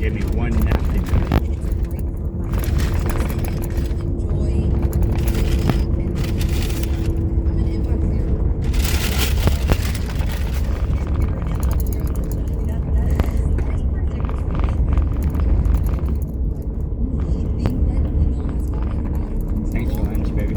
Give me one napkin. Thanks for lunch, baby.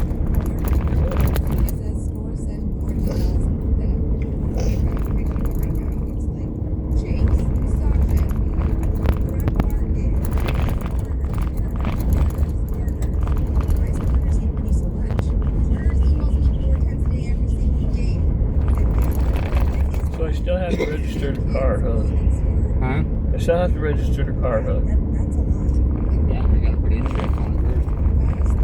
So I still have to register the car, huh? Huh? I still have to register the car, huh? Yeah, I gotta put insurance on first.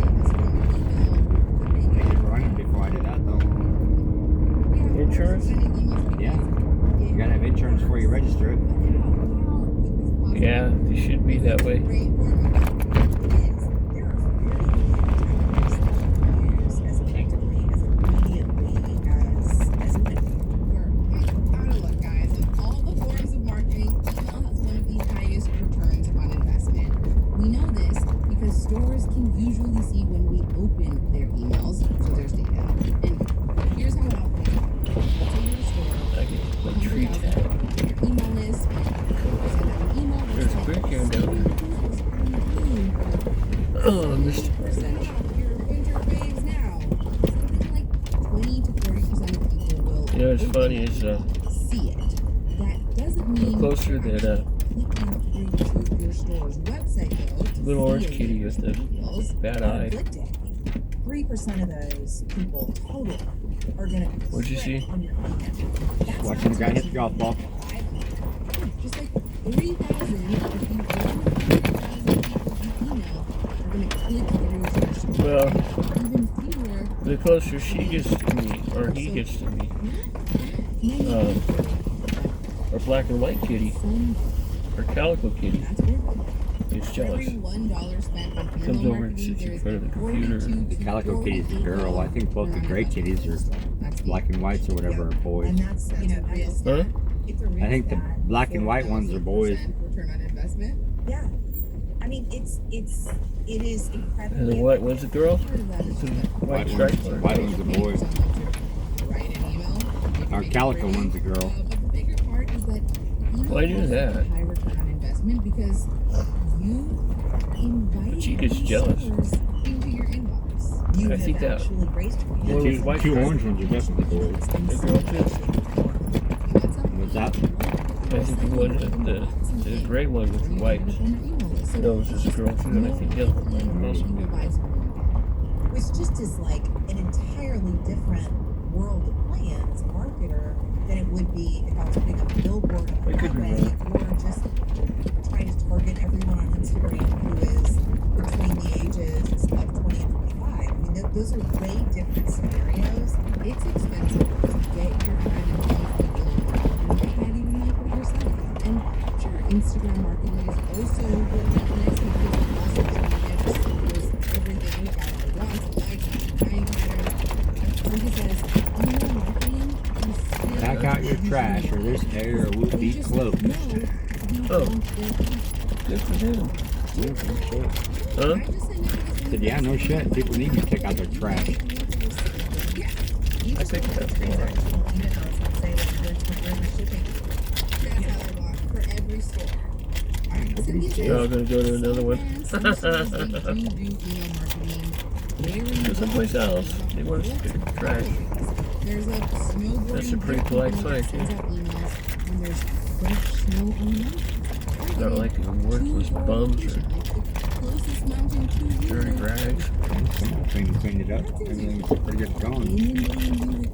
Make it running before I do that, though. Insurance? Yeah. You gotta have insurance before you register it. Yeah, it should be that way. Stores can usually see when we open their emails, so there's data. And here's how it operates. Let's say you're a store, I get my treat. 100,000 your email list, and send out an email. There's a beer can down there. Oh, I missed it. Percent off your winter faves now. Something like 20 to 40% of people will. You know, what's funny is see it. That doesn't mean closer than clicking through to your store's website though. little orange kitty with the bad eye. 3% of those people total are gonna. What'd you see? Watching the guy hit the golf ball. Just like 3,000 if you email are gonna click through to your store. Well, Even fewer. the closer she gets to me, or he gets to me, or black and white kitty, or calico kitty, That's weird. is For jealous. every $1 spent on Comes email over and marketing, sits in there is front of the computer. 42 The calico kitty's a girl. I think both the gray kitties are black and whites or whatever are boys. And that's a real Huh? It's a real I think the black and white ones are boys. 4,000% return on investment. Yeah, I mean it is And incredible. the white one's a girl? Part of that is It's a that white White stripe. one's, white one's a boy. someone to write an email. Our calico one's a girl. But the bigger part is that email Why do has that? a high return on investment because you invite She gets jealous. customers into your inbox. You I have think that- actually raised me. Well, The with white two stripe. orange ones are definitely boys. The girl too. What's that? I think the one, the gray one with the white nose is a girl too, and I think the other one might also be a girl. Which just is like an entirely different world to play in as a marketer than it would be if I was putting up a billboard on It could be Broadway or just trying to target everyone on Instagram who is between the ages of 20 and 25. I mean, those are way different scenarios. It's expensive to get your ad in front of people and you might not even like what you're selling. And sure, Instagram marketing is also good at this because also there's everything about all the wants, likes, buying patterns. Cynthia says, email marketing is still Pack out your trash or this area will they be just closed. know you Oh. want their Good for them. Huh? I just sent it Said, yeah, no shit. People need to take out their trash. I think that's more. Transactional emails that say like where's the shipping. That's how I walk for every store. Alright, Cynthia says, You're all gonna go to another one. some brands, some stores, they do email marketing very Go someplace else. They want us to get trash. There's a snowboarding That's a pretty polite company that sign, sends out emails when there's fresh snow on the mountain. Not like the worthless bums or Closest mountain to you. dirty rags. Someone cleaned it up. Everything's pretty good going. Inundating you with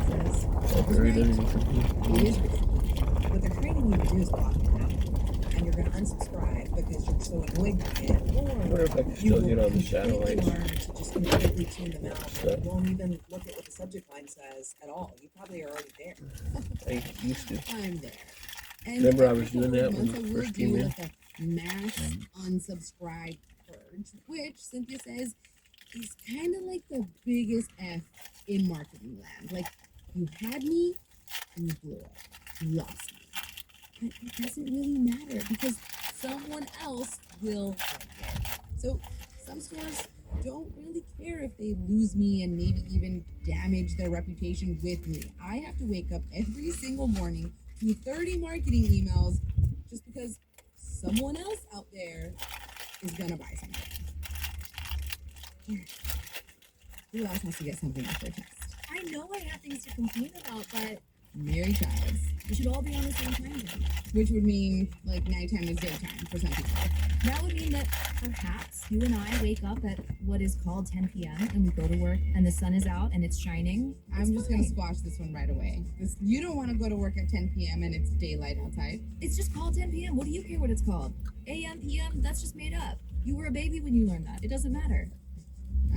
emails? All buried underneath the pool. It is What they're training you to do is block it out. And you're going to unsubscribe because you're so annoyed by it. I wonder if I can You still will get on the completely satellites. learn to just completely tune them out. Stuff. You won't even look at what the subject line says at all. You probably are already there. I used to. I'm there. And Remember I every was doing couple that of when months you I will first do came in? like a mass unsubscribe purge, which Cynthia says is kind of like the biggest F in marketing land. Like, you had me and you blew it. You lost me. But it doesn't really matter because someone else will get it. So some stores don't really care if they lose me and maybe even damage their reputation with me. I have to wake up every single morning to 30 marketing emails just because someone else out there is gonna buy something. Who else has to get something off their chest? I know I have things to complain about, but Mary Childs, we should all be on the same time zone. which would mean like nighttime is daytime for some people. That would mean that perhaps you and I wake up at what is called 10 p.m. and we go to work and the sun is out and it's shining. I'm just gonna squash this one right away. You don't want to go to work at 10 p.m. and it's daylight outside. It's just called 10 p.m. What do you care what it's called? AM, PM, that's just made up. You were a baby when you learned that. It doesn't matter.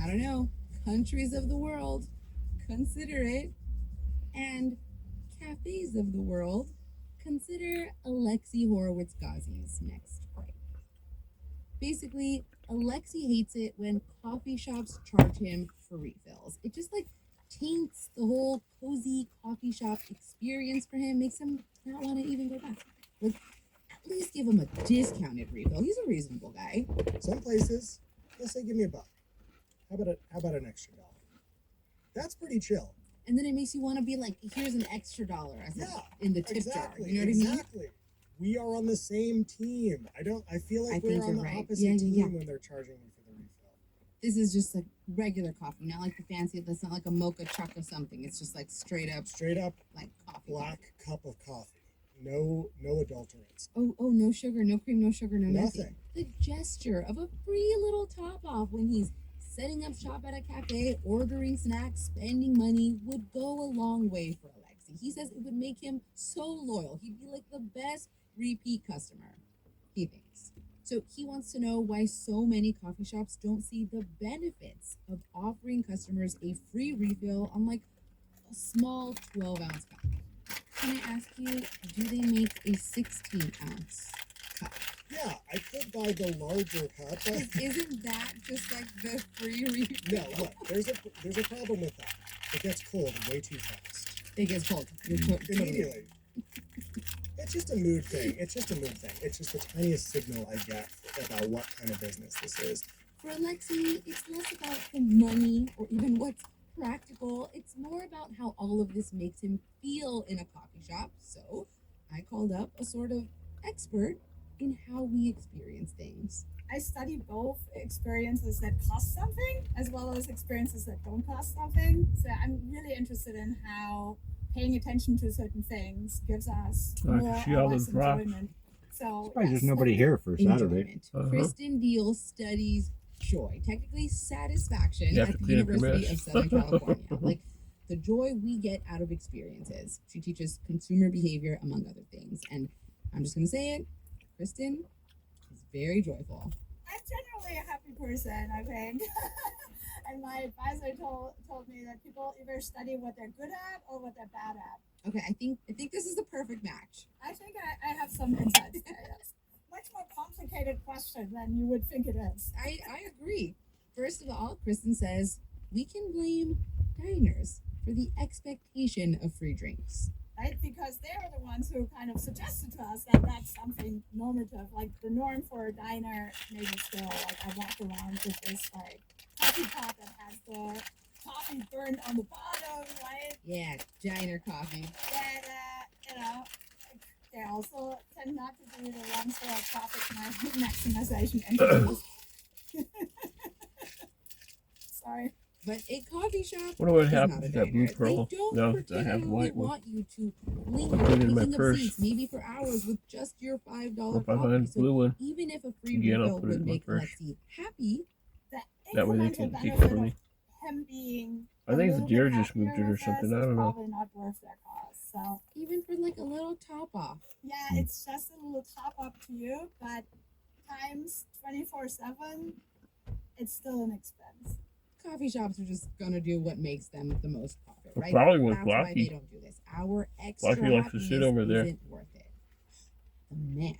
I don't know. Countries of the world, consider it. And cafes of the world, consider Alexi Horowitz-Ghazi's next break. Basically, Alexi hates it when coffee shops charge him for refills. It just like taints the whole cozy coffee shop experience for him, makes him not want to even go back. Like, at least give him a discounted refill. He's a reasonable guy. Some places, they'll say, give me $1. How about an extra $1? That's pretty chill. And then it makes you want to be like, here's an extra $1 as Yeah, in the tip exactly, jar. You know what I mean? exactly. We are on the same team. I feel like I we're think on you're the right. opposite Yeah, team yeah. when they're charging me for the refill. This is just like regular coffee, not like the fancy. That's not like a mocha truck or something. It's just like straight up like coffee. Black cup of coffee. No adulterants. Oh, no sugar, no cream, no sugar, no nothing. Nothing. The gesture of a free little top off when he's setting up shop at a cafe, ordering snacks, spending money would go a long way for Alexi. He says it would make him so loyal. He'd be like the best repeat customer, he thinks. So he wants to know why so many coffee shops don't see the benefits of offering customers a free refill on like a small 12-ounce cup. Can I ask you, do they make a 16-ounce cup? Yeah, I could buy the larger cup, but Isn't that just like the free refill? no, look, there's a problem with that. It gets cold way too fast. It gets cold. You're totally Immediately. It's just a mood thing. It's just the tiniest signal I get about what kind of business this is. For Alexi, it's less about the money or even what's practical. It's more about how all of this makes him feel in a coffee shop. So I called up a sort of expert in how we experience things. I study both experiences that cost something as well as experiences that don't cost something. So I'm really interested in how paying attention to certain things gives us I can more see or all less those rocks. enjoyment. So Surprised there's yes, nobody here for Saturday. Enjoyment. Uh-huh. Kristen Deal studies joy, technically satisfaction You have at to the clean up your University of mess. Southern California. Like the joy we get out of experiences. She teaches consumer behavior, among other things. And I'm just going to say it, Kristen is very joyful. I'm generally a happy person, I think. And my advisor told me that people either study what they're good at or what they're bad at. Okay, I think this is the perfect match. I think I have some insights there. Yes. Much more complicated question than you would think it is. I agree. First of all, Kristen says we can blame diners for the expectation of free drinks. Right? Because they're the ones who kind of suggested to us that that's something normative. Like the norm for a diner, maybe still, like I walk around with this like coffee pot that has the coffee burned on the bottom, right? Yeah, diner coffee. And, they also tend not to be the ones who are profit maximization entities. Sorry. But a coffee shop Wonder what is happened not a to that blue diner. pearl. They don't No, I particularly have white one. want you to I linger, put it in my picking up purse. seats, maybe for hours with just your $5 Or if I coffee. find a So blue one, even if a free again, I'll refill put it would in my make purse. Alexi happy, The That way they incremental can keep it benefit for of me. him being I think a the little deer bit just moved it happier or with this something. I is don't know. probably not worth their cost. So even for like a little top off. yeah, it's just a little top up to you, but times 24/7, it's still an expense. Coffee shops are just gonna do what makes them the most profit, Well, right? probably with That's why they Blocky. don't do this. Our extra Blocky likes to sit happiness over there. isn't worth it. The man.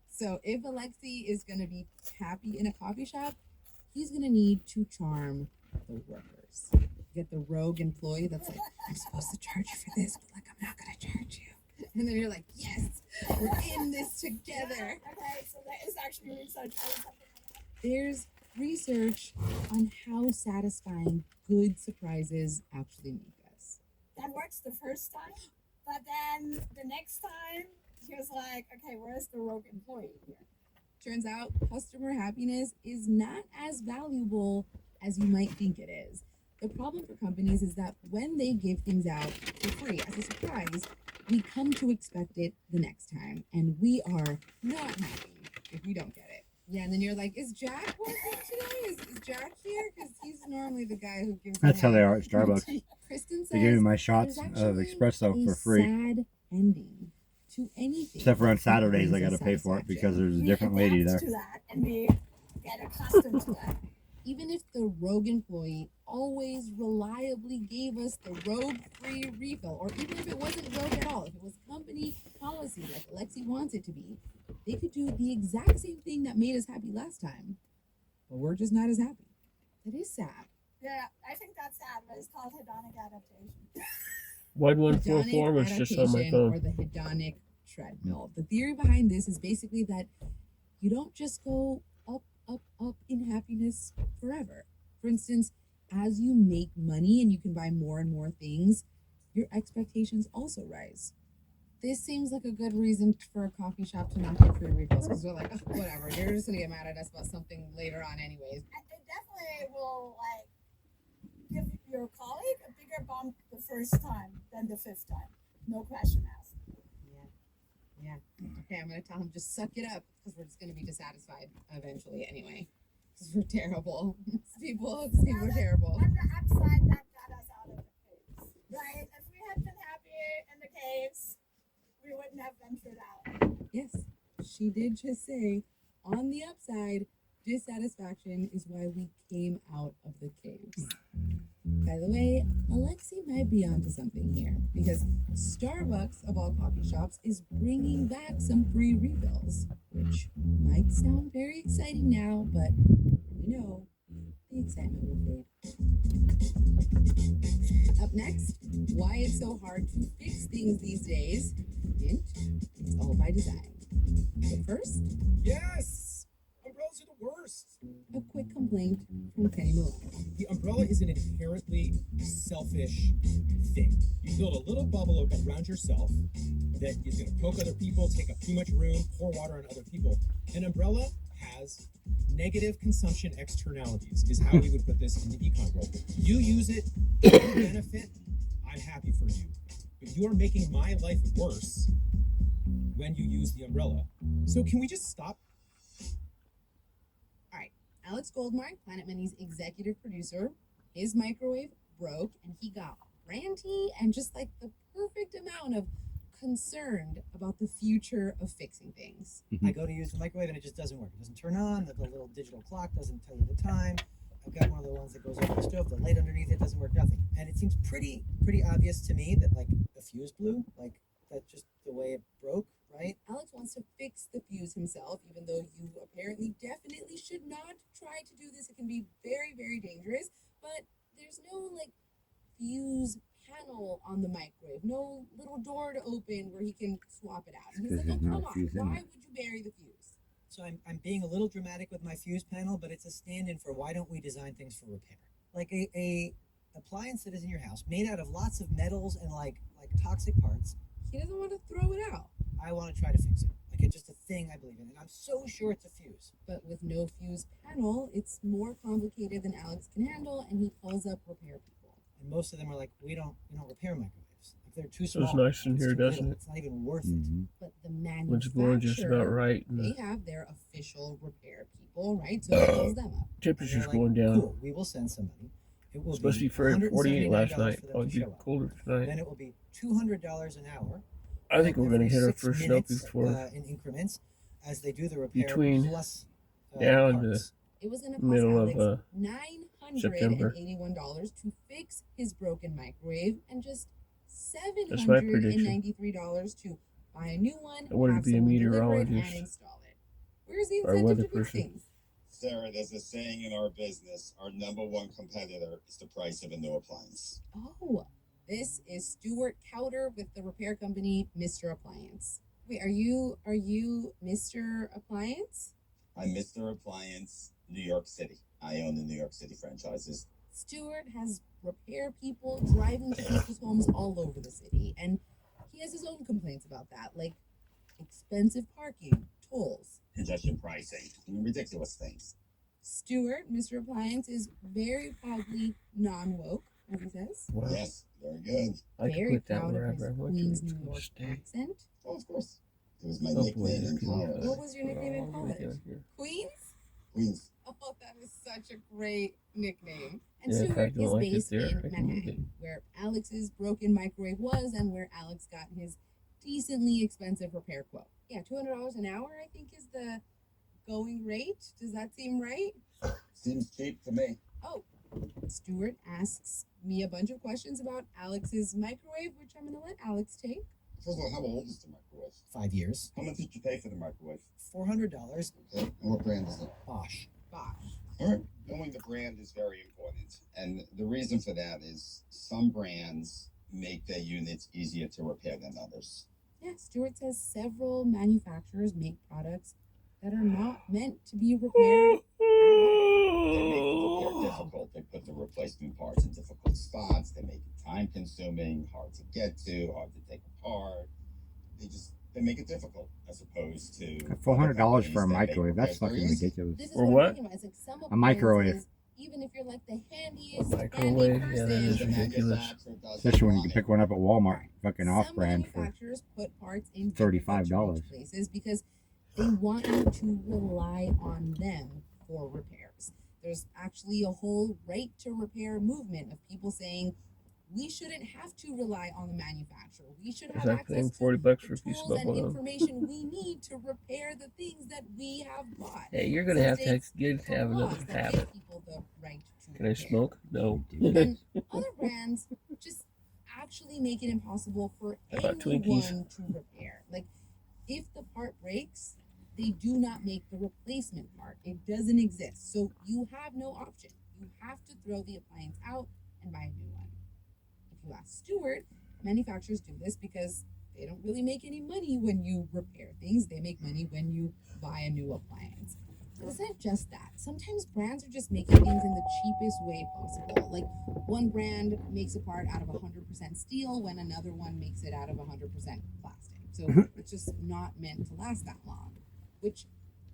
So if Alexi is gonna be happy in a coffee shop, he's gonna need to charm the workers. Get the rogue employee that's like, I'm supposed to charge you for this, but like I'm not gonna charge you. And then you're like, yes, we're in this together. Okay, so there is actually research on something like that. There's research on how satisfying good surprises actually make us. That works the first time, but then the next time he was like, okay, where's the rogue employee here? Turns out customer happiness is not as valuable as you might think it is. The problem for companies is that when they give things out for free as a surprise, we come to expect it the next time, and we are not happy if we don't get it. Yeah, and then you're like, is Jack working today? Is Jack here? Because he's normally the guy who gives. That's how they are at Starbucks. Kristen They give me says my shots there's of actually espresso a for free. sad ending to anything. Except for on that Saturdays, I brings got us to pay for it because satisfaction. there's a We different lady adapt there. to that and we get accustomed to that. Even if the rogue employee always reliably gave us the rogue free refill, or even if it wasn't rogue at all, if it was company policy like Alexi wants it to be, they could do the exact same thing that made us happy last time, but we're just not as happy. That is sad. Yeah, I think that's sad, but it's called hedonic adaptation. 1144 was just on my Hedonic phone. or the hedonic treadmill. The theory behind this is basically that you don't just go up, up, up in happiness forever. For instance, as you make money and you can buy more and more things, your expectations also rise. This seems like a good reason for a coffee shop to not give free refills because we're like, oh, whatever, you're just gonna get mad at us about something later on anyways. And it definitely will like give your colleague a bigger bump the first time than the fifth time. No question asked. Yeah. Okay, I'm gonna tell him just suck it up because we're just gonna be dissatisfied eventually anyway. Because we're terrible. People are terrible. On the upside, that got us out of the caves, right? If we had been happy in the caves, we wouldn't have ventured out. Yes, she did just say, on the upside, dissatisfaction is why we came out of the caves. By the way, Alexi might be onto something here because Starbucks, of all coffee shops, is bringing back some free refills, which might sound very exciting now, but you know, the excitement will fade. Up next, why it's so hard to fix things these days. Hint, it's all by design. But first, Yes! Umbrellas are the worst. a quick complaint from Kenny Malone. The umbrella is an inherently selfish thing. You build a little bubble around yourself that is going to poke other people, take up too much room, pour water on other people. An umbrella has negative consumption externalities, is how we would put this in the econ world. You use it, you benefit, I'm happy for you. But you are making my life worse when you use the umbrella. So can we just stop? Alex Goldmark, Planet Money's executive producer, his microwave broke and he got ranty and just like the perfect amount of concerned about the future of fixing things. I go to use the microwave and it just doesn't work. It doesn't turn on. The little digital clock doesn't tell you the time. I've got one of the ones that goes over the stove. The light underneath it doesn't work. Nothing. And it seems pretty obvious to me that like the fuse blew. Like that's just the way it broke, right? Alex wants to fix the fuse himself, even though you apparently definitely should not try to do this. It can be very, very dangerous. But there's no like fuse panel on the microwave, no little door to open where he can swap it out. And he's like, Because oh, there's come no on, fuse in why it. would you bury the fuse? So I'm being a little dramatic with my fuse panel, but it's a stand-in for why don't we design things for repair? Like a appliance that is in your house, made out of lots of metals and like toxic parts. He doesn't want to throw it out. I want to try to fix it. Like it's just a thing I believe in, and I'm so sure it's a fuse. But with no fuse panel, it's more complicated than Alex can handle, and he calls up repair people. And most of them are like, we don't repair microwaves. Like they're too So small. it's nice in It's here, too little. doesn't it? It's not even worth it. Mhm. But the Which is blowing just about manufacturer, right. And they the have their official repair people, right? So he calls them up. temperature's And they're going like, down. Cool, we will send somebody. It will It's supposed to be 48 last night. $179 for them Oh, to it'd be show up. colder tonight. Then it will be $200 an hour. I think we're going to every hit our 6 first snow minutes, before in increments as they do the repair Between plus now and parts. It was going to cost middle of, Alex September. $981 to fix his broken microwave, and just That's my prediction. $793 to buy a new one, I wanted have to be a someone deliver it, and meteorologist install it. Where's the or a incentive weather to fix person. things? Sarah, there's a saying in our business, our number one competitor is the price of a new appliance. Oh, This is Stuart Cowder with the repair company Mr. Appliance. Wait, are you Mr. Appliance? I'm Mr. Appliance, New York City. I own the New York City franchises. Stuart has repair people driving to people's homes all over the city, and he has his own complaints about that, like expensive parking, tolls. Congestion pricing, and ridiculous things. Stuart, Mr. Appliance, is very proudly non-woke, as he says. Wow. Yes, very good. I could Very put that proud of wherever I his want Queens, to. New It's York stay. accent. Oh, of course. It was my Oh, boy, nickname in look at college. What was your nickname in Oh, college? down here. Queens? Queens. Oh, that is such a great nickname. And Yeah, if I Stuart don't is like it based there, in I can move it. Manhattan, where Alex's broken microwave was and where Alex got his decently expensive repair quote. Yeah, $200 an hour, I think, is the going rate. Does that seem right? Seems cheap to me. Oh, Stuart asks me a bunch of questions about Alex's microwave, which I'm going to let Alex take. First of all, how old is the microwave? 5 years. How much did you pay for the microwave? $400. Okay. And what brand is it? Bosch. Bosch. All right. Knowing the brand is very important. And the reason for that is some brands make their units easier to repair than others. Yeah, Stuart says several manufacturers make products that are not meant to be repaired at all. They make the repair difficult. They put the replacement parts in difficult spots. They make it time consuming, hard to get to, hard to take apart. They make it difficult as opposed to $400 for a other companies that make microwave. That's repairs very fucking easy. ridiculous. This is Or what what? I'm talking about. It's like some A microwave. appliances, even if you're like the handiest Microwave, handy yeah, that person, is The ridiculous. manufacturer doesn't Especially when you want can it. pick one up at Walmart, fucking some off-brand for manufacturers put parts in $35. difficult places because they want you to rely on them for repairs. There's actually a whole right to repair movement of people saying we shouldn't have to rely on the manufacturer. We should have Is that access paying to $40 the for a piece of tools and bubble gum? information we need to repair the things that we have bought. Hey, you're gonna Some have to states get to have another laws that habit. give people the right to Can I repair. smoke? No. And other brands just actually make it impossible for How about Twinkies? anyone to repair. Like, if the part breaks, they do not make the replacement part. It doesn't exist. So you have no option. You have to throw the appliance out and buy a new one. If you ask Stuart, manufacturers do this because they don't really make any money when you repair things. They make money when you buy a new appliance. But it's not just that. Sometimes brands are just making things in the cheapest way possible. Like one brand makes a part out of 100% steel when another one makes it out of 100% plastic. So it's just not meant to last that long. Which,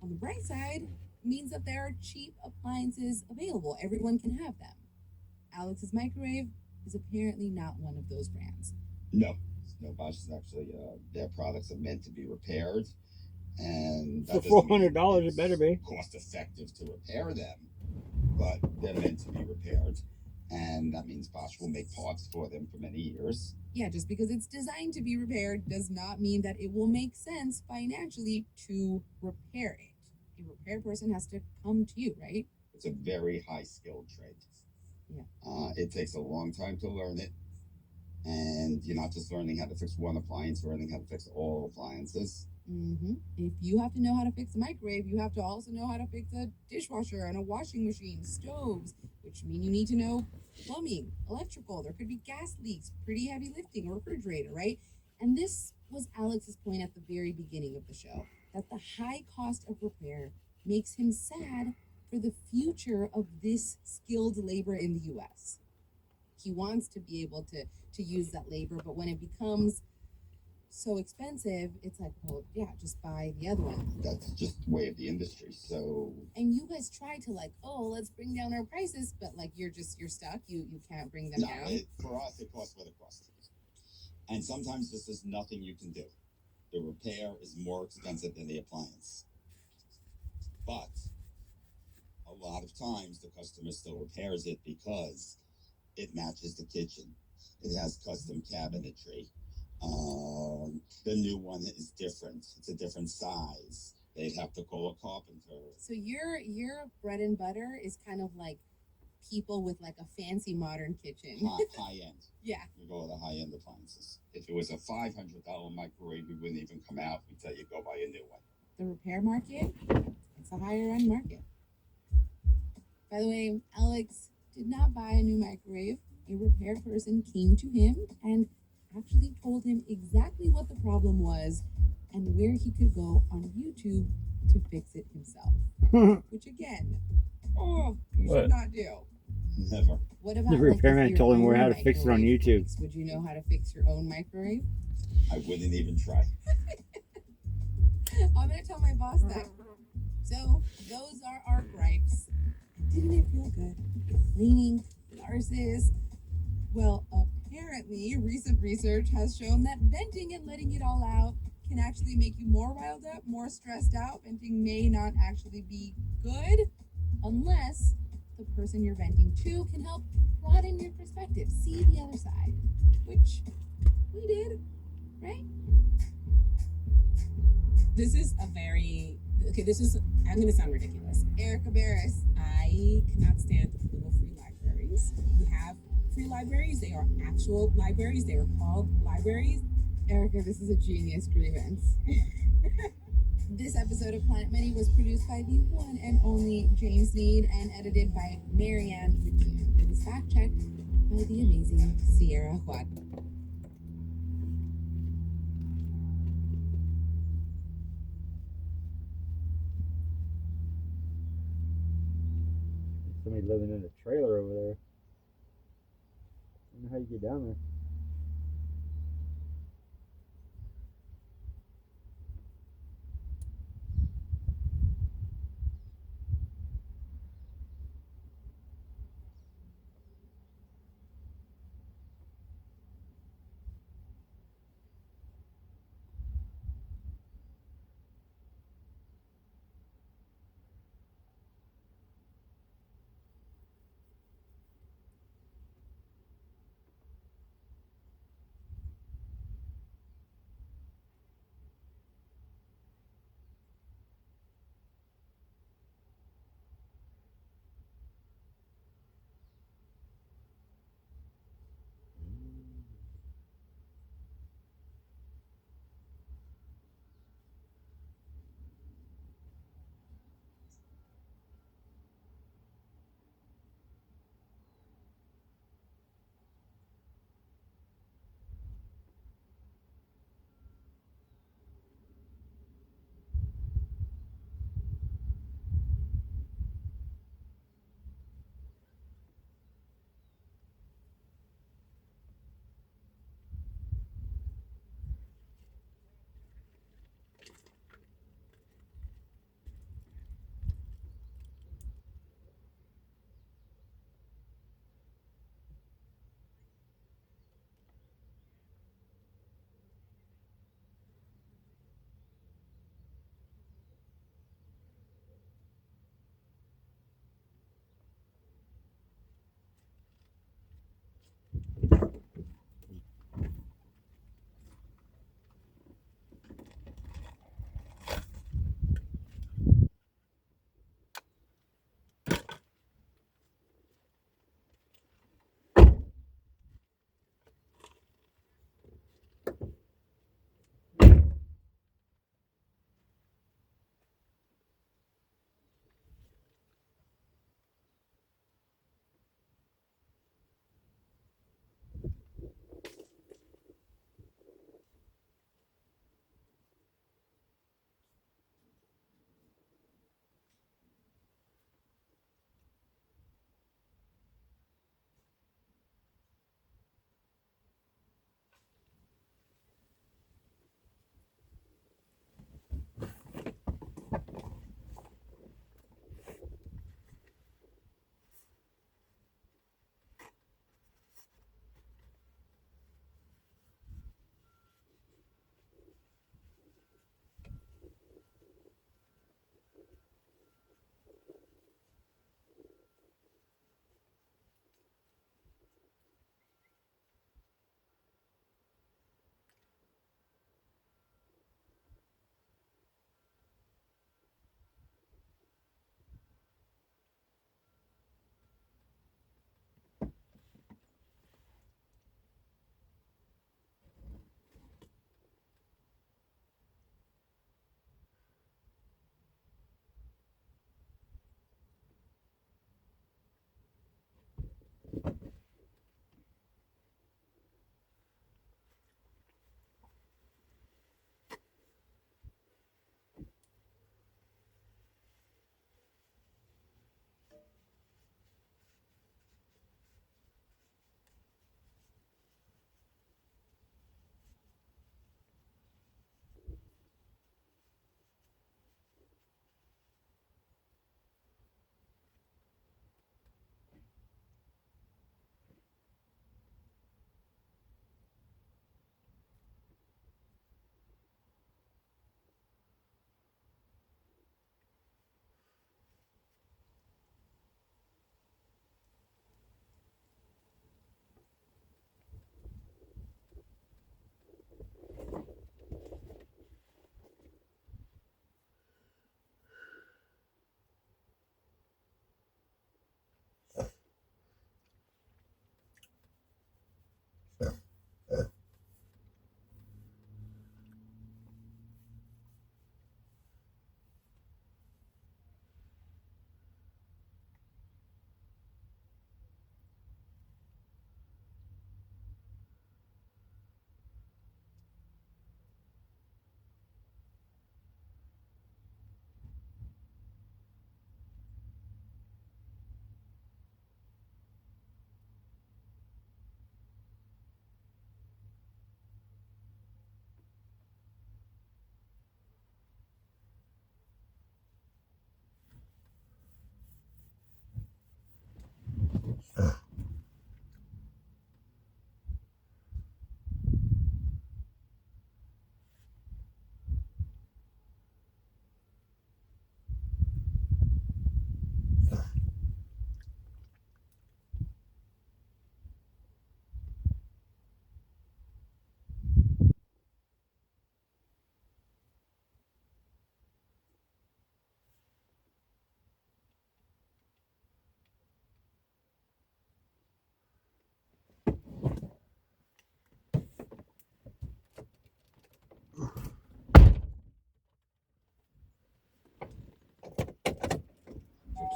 on the bright side, means that there are cheap appliances available. Everyone can have them. Alex's microwave is apparently not one of those brands. No, Bosch is actually their products are meant to be repaired, and that For doesn't mean $400, it it's better be. cost effective to repair them, but they're meant to be repaired, and that means Bosch will make parts for them for many years. Yeah, just because it's designed to be repaired does not mean that it will make sense financially to repair it. A repair person has to come to you, right? It's a very high skilled trade. Yeah. It takes a long time to learn it, and you're not just learning how to fix one appliance, you're learning how to fix all appliances. If you have to know how to fix a microwave, you have to also know how to fix a dishwasher and a washing machine, stoves, which mean you need to know plumbing, electrical. There could be gas leaks, pretty heavy lifting, a refrigerator, right? And this was Alex's point at the very beginning of the show, that the high cost of repair makes him sad for the future of this skilled labor in the US. He wants to be able to use that labor, but when it becomes so expensive, it's like, well, yeah, just buy the other one. That's just the way of the industry. So And you guys try to like, oh, let's bring down our prices, but like you're stuck. You can't bring them no, down. for us, it costs what it costs. And sometimes this is nothing you can do. The repair is more expensive than the appliance. But a lot of times the customer still repairs it because it matches the kitchen. It has custom cabinetry. The new one is different. It's a different size. They'd have to call a carpenter. So your bread and butter is kind of like people with like a fancy modern kitchen. High end. Yeah. We go with the high end appliances. If it was a $500 microwave, we wouldn't even come out. We tell you go buy a new one. The repair market, it's a higher end market. By the way, Alex did not buy a new microwave. a repair person came to him and actually told him exactly what the problem was and where he could go on YouTube to fix it himself. Which again, you What? should not do. Never. What about The like, repairman if your told him where own how to fix it on microwave YouTube. breaks? Would you know how to fix your own microwave? I wouldn't even try. I'm gonna tell my boss that. So those are our gripes. Didn't it feel good? Cleaning, catharsis. Well, apparently, recent research has shown that venting and letting it all out can actually make you more riled up, more stressed out. Venting may not actually be good unless the person you're venting to can help broaden your perspective, see the other side, which we did, right? This is a very I'm going to sound ridiculous. Erica Barris. I cannot stand little free libraries. We have free libraries. They are actual libraries. They are called libraries. Erica, this is a genius grievance. This episode of Planet Money was produced by the one and only James Mead and edited by Marianne McKeon. It was fact-checked by the amazing Sierra Juan. Somebody living in a trailer over there. I don't know how you get down there.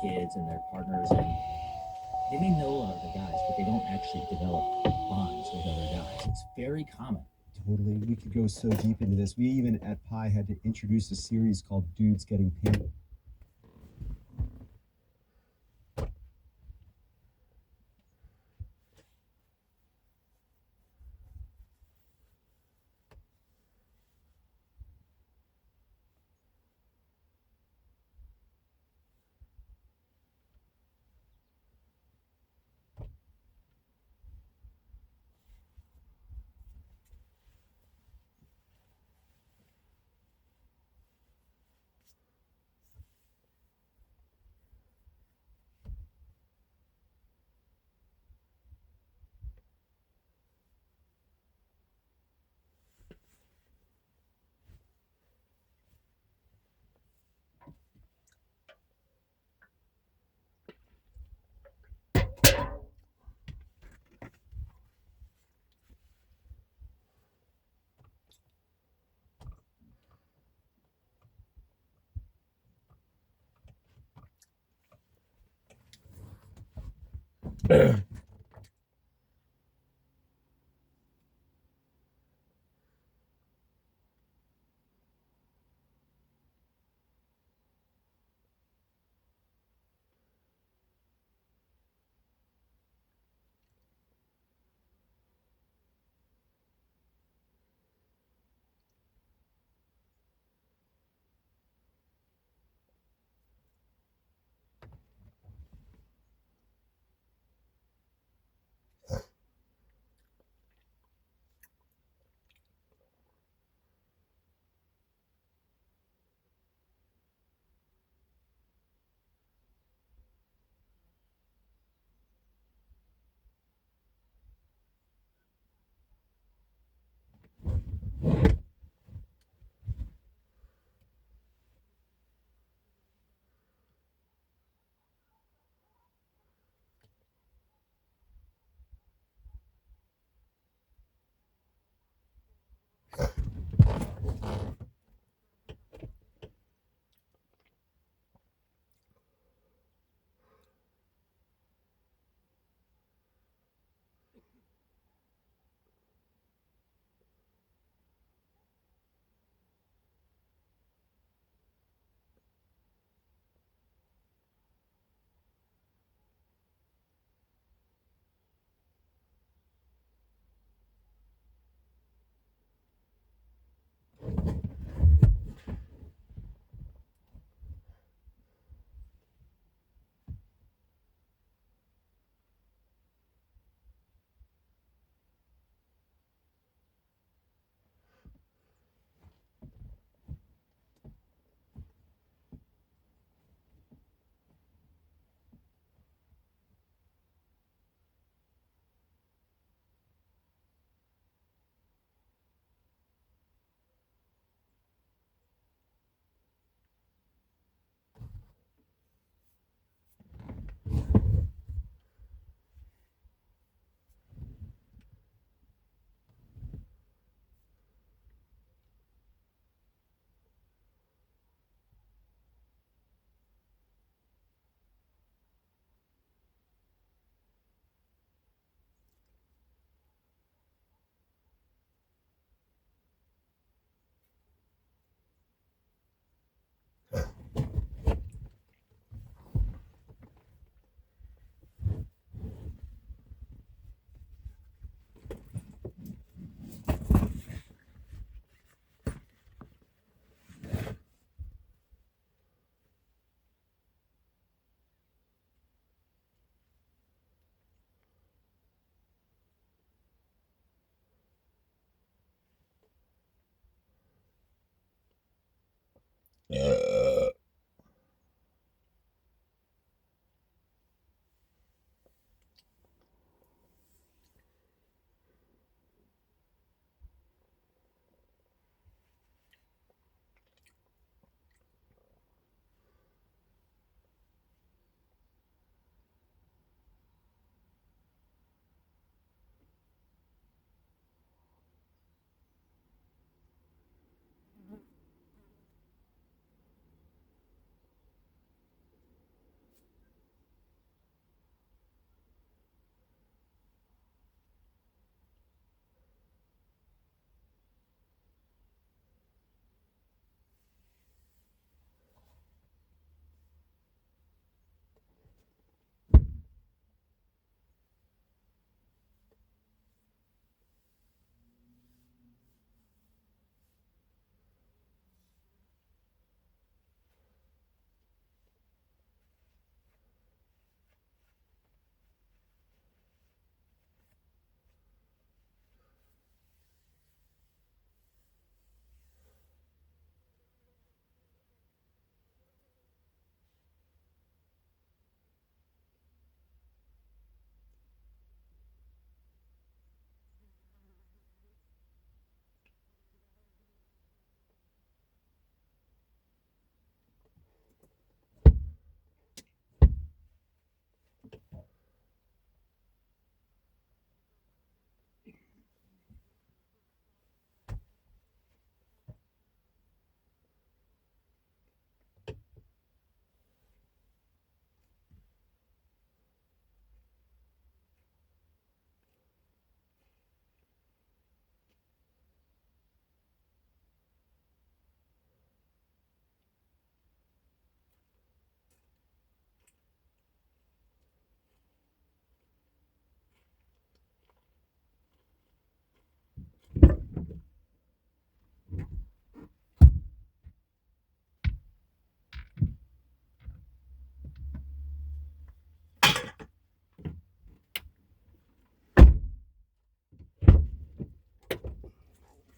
kids and their partners, and they may know a lot of the guys, but they don't actually develop bonds with other guys. It's very common. Totally. We could go so deep into this. We even at Pi had to introduce a series called Dudes Getting Paid.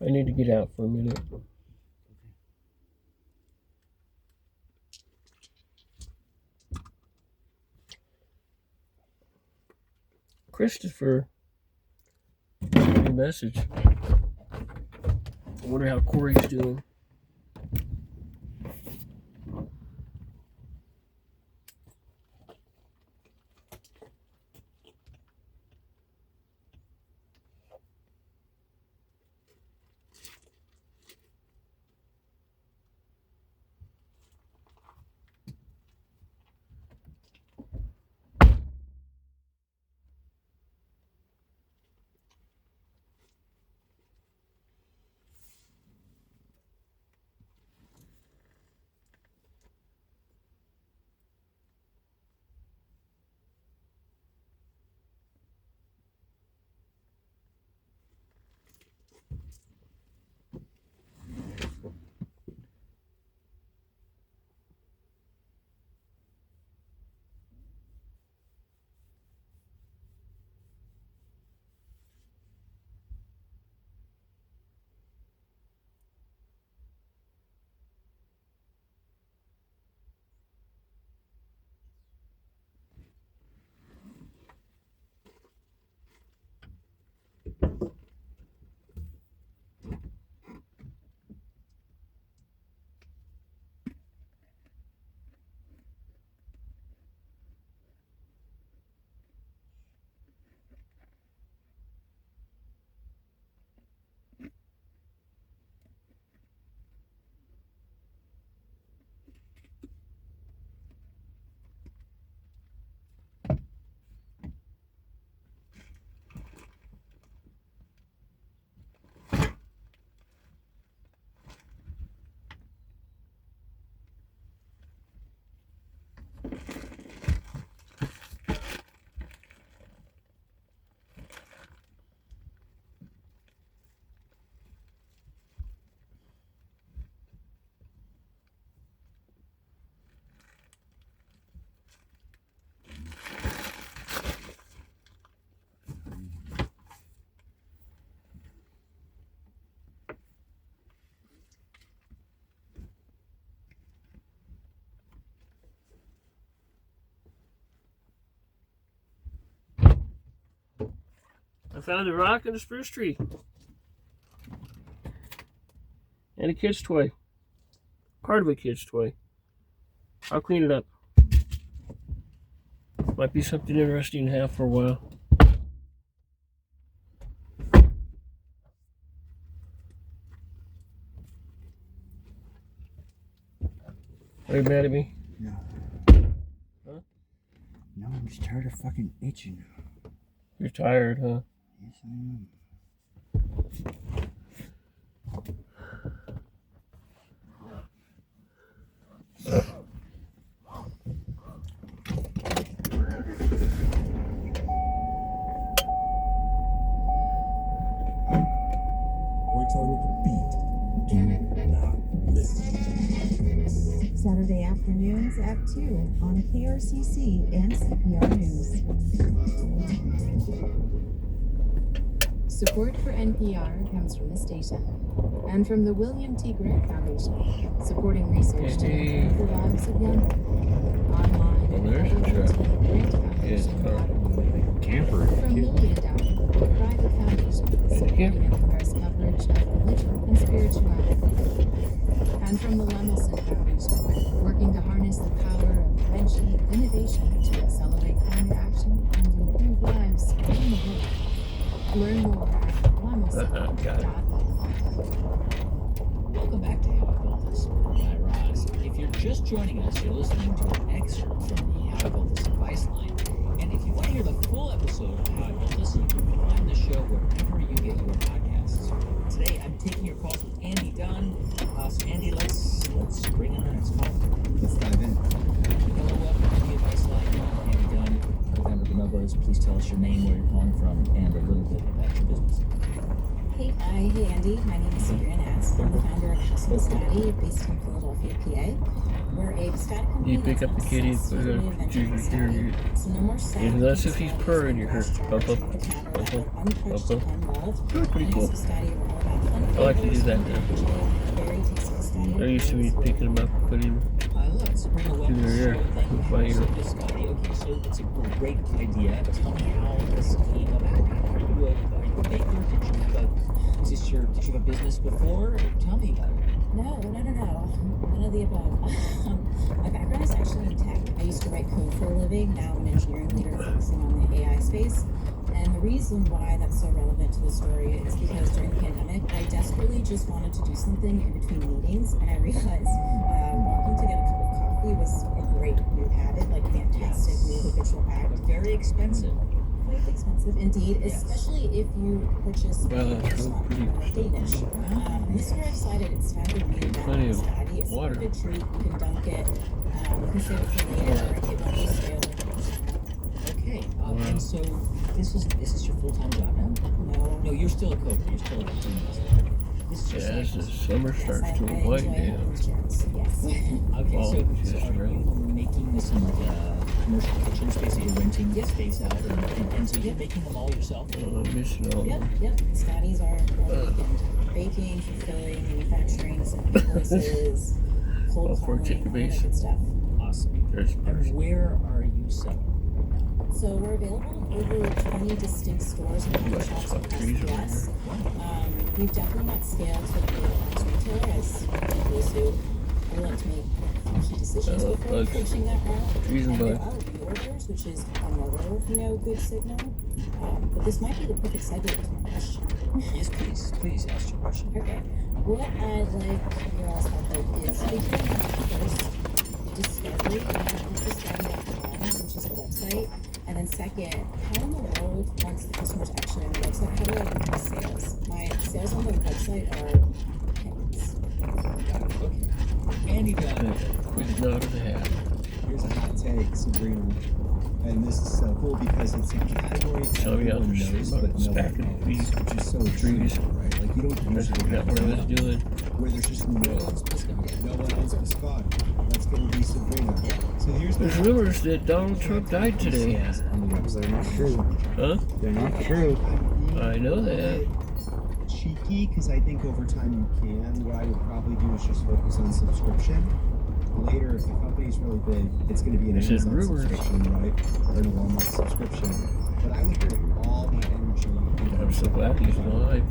I need to get out for a minute. Christopher, new message. I wonder how Corey's doing. I found a rock and a spruce tree. And a kid's toy. Part of a kid's toy. I'll clean it up. Might be something interesting to have for a while. Are you mad at me? No. Huh? No, I'm just tired of fucking itching. You're tired, huh? Yes, I am. Saturday afternoons at 2 on KRCC and CPR News. Support for NPR comes from the station and from the William T. Grant Foundation, supporting research to improve the lives of young people. Online Well, there's a at truck. WLTGrantFoundation.org. Camper. From Lilly Endowment, a private foundation supporting NPR's coverage of religion and spirituality. And from the Lemelson Foundation, working to harness the power of spreadsheet innovation to accelerate climate action and improve lives around the world. Learn more at lemelson.org. Welcome back to How I Built This. I'm Guy Raz. If you're just joining us, you're listening to an excerpt from the How I Built This advice line. And if you want to hear the full episode of How I Built This, you can find the show wherever you get your podcasts. Today, I'm taking your calls with Andy Dunn. So Andy, let's bring in our next call. Let's dive in. Hello, welcome to the advice line. Andy Dunn, co-founder of the Numbers. Please tell us your name, where you're calling from, and a little bit about your business. Hey Andy. My name is Sabrina Nast. I'm the founder of Household Study, based in Philadelphia, PA. We're a Piscata company. You pick up the kitty and put it on your So no more sad unless if he's purring, you hear bump up, bump up, bump up. That's pretty cool. I like to do that now. I used to be picking him up, putting him Look, Sabrina, welcome in to the their ear show. Thank you with for my being ear. so Scotty. Okay, so it's a great idea. Tell me how this came about. Are you a baker? Did you have a business before? Tell me about it. No. None of the above. My background is actually in tech. I used to write code for a living. Now I'm an engineering leader focusing on the AI space. And the reason why that's so relevant to the story is because during the pandemic, I desperately just wanted to do something in between meetings. And I realized walking to get a cup of coffee was a great new habit, like fantastic new habitual act. But very expensive. Quite expensive indeed, especially if you purchase Danish. And this is where I decided it's time to reinvent Plenty of Scotty. It's water. a good treat. You can dunk it. You can save it for later. It won't be stale. Okay, and so this is your full-time job now? No, you're still a coder. You're still a cleaner. This is your Yeah, as side the hustle. summer starts to wind down. Yes. Okay, Oh, so just are right. you making this in like a commercial kitchen space that you're renting the space out, and so you're making them all yourself? I'm missing all Yep. Scotty's are baking, fulfilling, manufacturing, some invoices, cold all for calling, chicken all that base. good stuff. Awesome. There's And where are you selling? So we're available in over 20 distinct stores and coffee shops across the US. We've definitely not scaled to a full retailer as those who I like to make key decisions before approaching that route. Trees and And there buds. are reorders, which is another, good signal. But this might be the perfect segue to my question. Yes, please ask your question. Okay. What I'd like your all's help with is figuring out first discovery of Piscata.com, which is the website. And then second, how in the world, once the customers actually on the website, how do I increase sales? My sales on the website are pennies. Andy With nod of the hat. Here's a hot take, Sabrina. And this is so cool because it's a category So yeah, everyone just knows, but no stacking one these knows, which is so trees. true, right? Like you don't That's usually what I was doing. where there's just no one owns Piscata. That's gonna be Sabrina. So here's There's rumors that Donald Trump died today. on the website. They're not true. Huh? They're not true. I know that. Cheeky, because I think over time you can. What I would probably do is just focus on subscription. Later, if the company's really big, it's going to be an This is Amazon rumors. subscription, right? Or a Walmart subscription. But I would put all my energy into I'm so glad he's alive.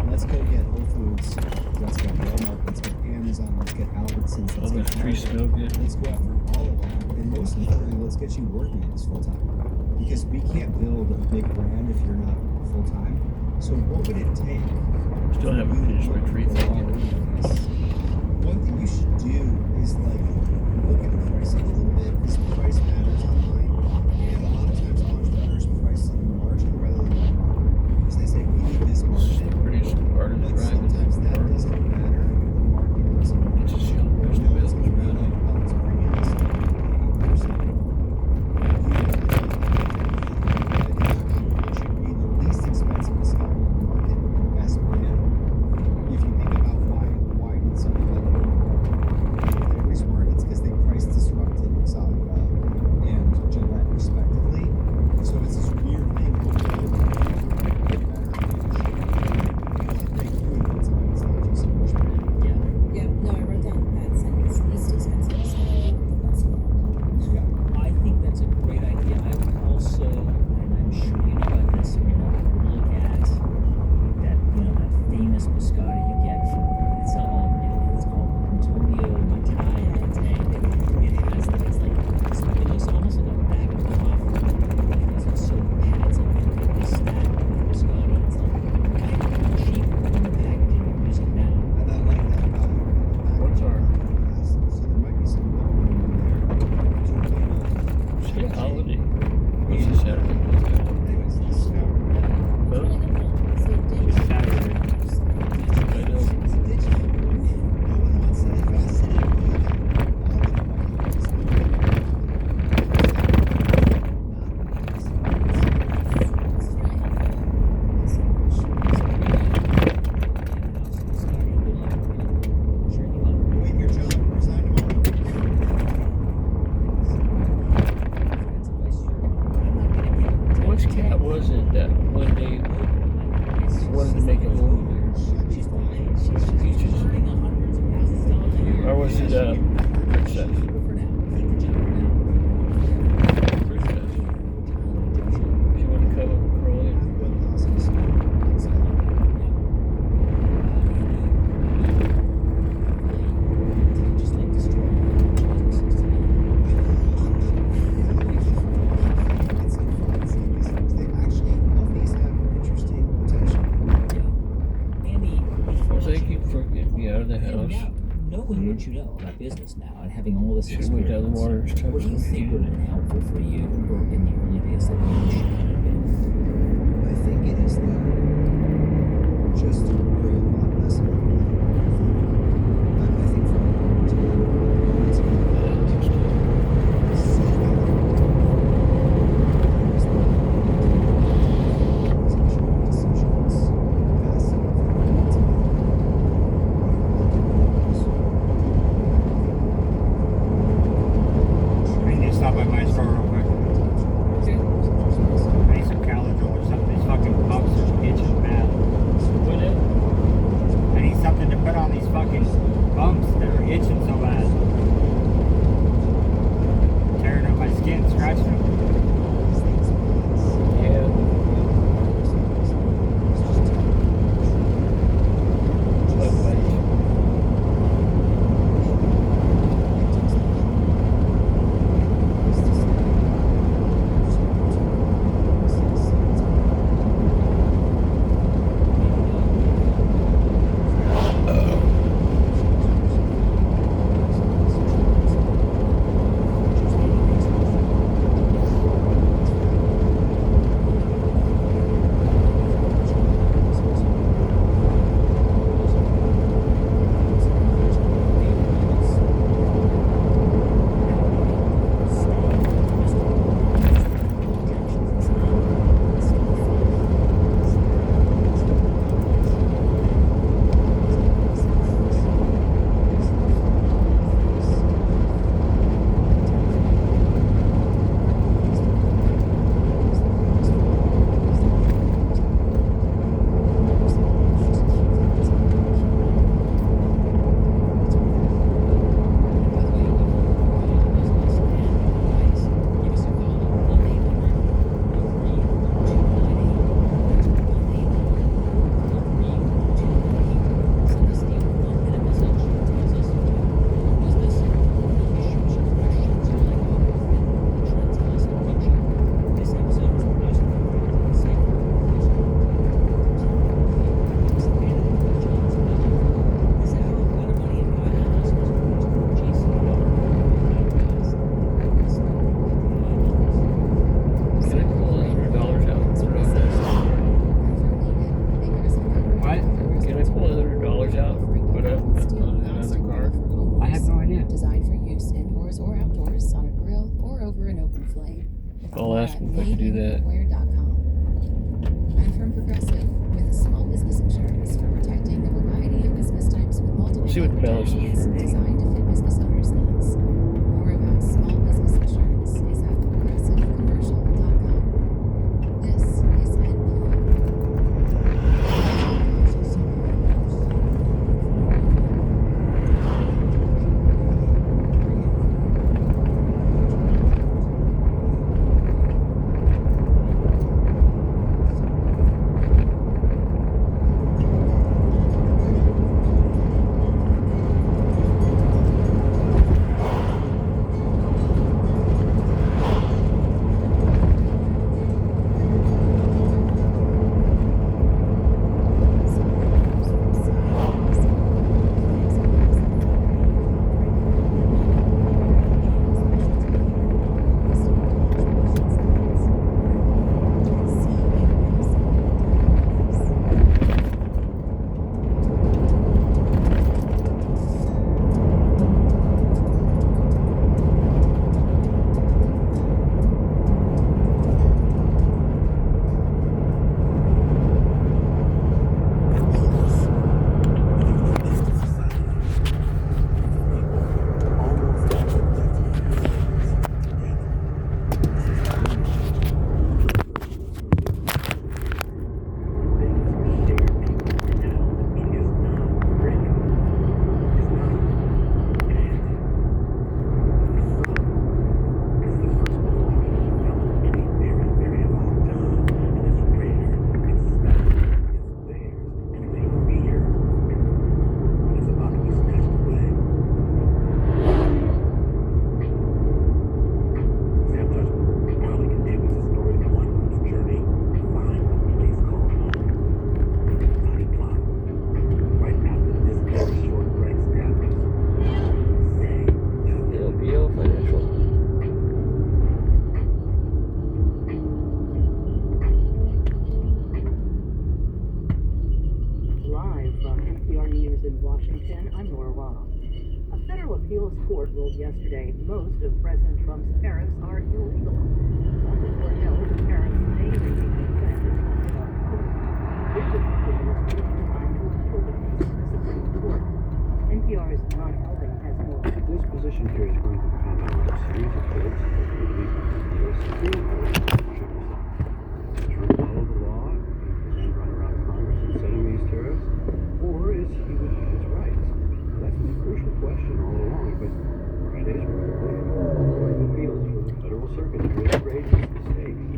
Let's go get Whole Foods. Let's get Walmart. Let's get Amazon. Let's get Albertsons. All Let's those get trees Target. smell good. Let's go after all of them. And most importantly, let's get you working on this full time. Because we can't build a big brand if you're not full time. So what would it take? Still haven't finished my tree thing yet. One thing you should do is like look at the pricing a little bit because the price matters online. And a lot of times entrepreneurs price on the margin rather than because they say we need this margin. Pretty part of the But drive. sometimes that doesn't matter if the market doesn't matter. It's just young. There's You no know, it's business gonna be around. like, oh, it's premium, it's like 8%. It should be the least expensive discovery on the market with the best brand. If you think about why did something like Larry's work, it's business now and having all this Should we down the water experience, stuff? what do you think would have been helpful for you or in the early days that you should have been? I think it is just to worry a lot less about money. I think from a long term, it's I need to stop by my store real quick. I need some Caladril or something. These fucking pumps are itching bad. I need something to put on these fucking bumps that are itching so bad. Tearing up my skin, scratching them. Designed for use indoors or outdoors on a grill or over an open flame. I'll ask him if I can do that. And from Progressive, with small business insurance for protecting a variety of business types with multiple See what the balance is. designed to fit business owners' needs. More about small business insurance is at progressivecommercial.com. This is Tuesday, most of President Trump's tariffs are illegal. While they were held, the tariffs may remain in effect until October. If the Trump administration finds to appeal the case to the Supreme Court. NPR's Ron Elving has more. This position here is going to depend on a series of votes ultimately the Supreme Court should decide. Does Trump follow the law and then run around Congress and setting these tariffs? Or is he within his rights? That's been a crucial question all along, but today's report, the Court of Appeals for the Federal Circuit really raises the stakes.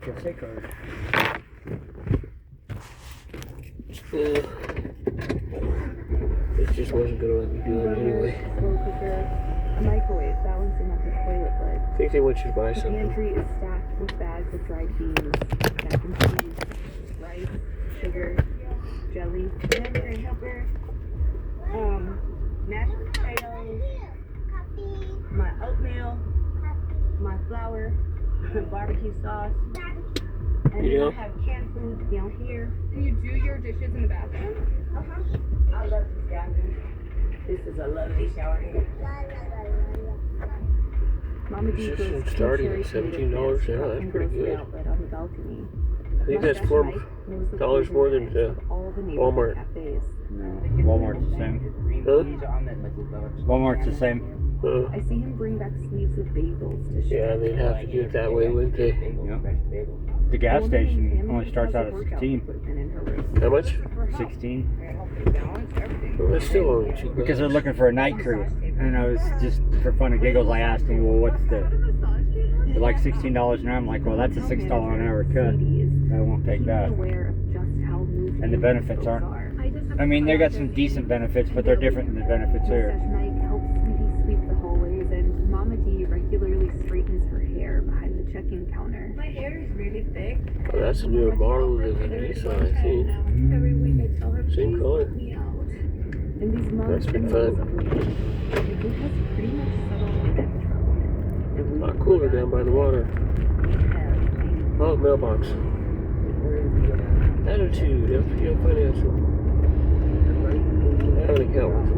HSA card. Yeah. It just wasn't gonna let me do it anyway. Slow cooker, a microwave balancing up the toilet lid. I think they want you to buy The something. pantry is stacked with bags of dried beans, mac and cheese, rice, sugar, jelly, vinegar, helper, mashed potatoes, my oatmeal, my flour, barbecue sauce, and Yeah. then I have canned foods down here. And you do your dishes in the bathroom? I love this bathroom. This is a lovely shower here. Mama D It's grows just two starting cherry at $17. tomatoes Yeah, that's and pretty grows the good. outlet on the balcony. I think that's Mustache Mike knows the $4 more than flavors of all the neighborhood Walmart. cafes. No, Walmart's the same. Huh? Walmart's the same. I see him bring back sleeves of bagels to share. Yeah, they'd have to do it that way, wouldn't they? Yep. The gas station only starts out at 16. How much? 16. Well, that's still only cheap. Because they're looking for a night crew. And I was just, for fun and giggles, I asked them, well, what's they're like $16 an hour. I'm like, well, that's a $6 an hour cut. I won't take that. And the benefits aren't. I mean, they got some decent benefits, but they're different than the benefits here. Mustache Mike helps Sweetie sweep the hallways, and Mama D regularly straightens her hair behind the check-in counter. My hair is really thick. Well, that's a newer model than the Nissan, I think. Every week I tell her, Same color. and these months That's been and fun. months of waiting, the group has pretty much settled on that trouble. A lot cooler down by the water. Oh, mailbox. Attitude, FPL Financial. I have an account with them.